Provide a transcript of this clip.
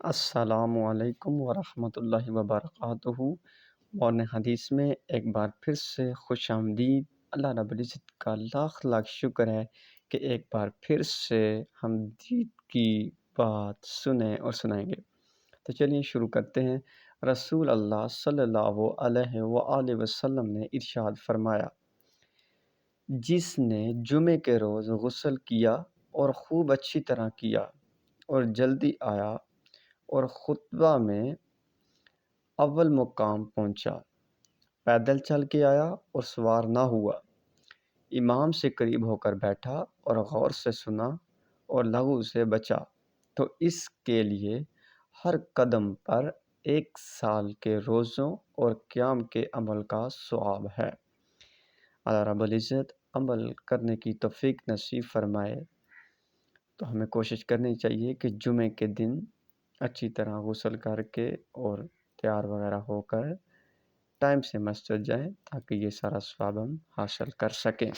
السلام علیکم ورحمۃ اللہ وبرکاتہ۔ مورن حدیث میں ایک بار پھر سے خوش آمدید۔ اللہ رب العزت کا لاکھ لاکھ شکر ہے کہ ایک بار پھر سے ہم دین کی بات سنیں اور سنائیں گے۔ تو چلیے شروع کرتے ہیں۔ رسول اللہ صلی اللہ علیہ وآلہ وسلم نے ارشاد فرمایا، جس نے جمعے کے روز غسل کیا اور خوب اچھی طرح کیا اور جلدی آیا اور خطبہ میں اول مقام پہنچا، پیدل چل کے آیا اور سوار نہ ہوا، امام سے قریب ہو کر بیٹھا اور غور سے سنا اور لغو سے بچا، تو اس کے لیے ہر قدم پر 1 سال کے روزوں اور قیام کے عمل کا ثواب ہے۔ اللہ رب العزت عمل کرنے کی توفیق نصیب فرمائے۔ تو ہمیں کوشش کرنی چاہیے کہ جمعے کے دن اچھی طرح غسل کر کے اور تیار وغیرہ ہو کر ٹائم سے مسجد جائیں تاکہ یہ سارا ثواب ہم حاصل کر سکیں۔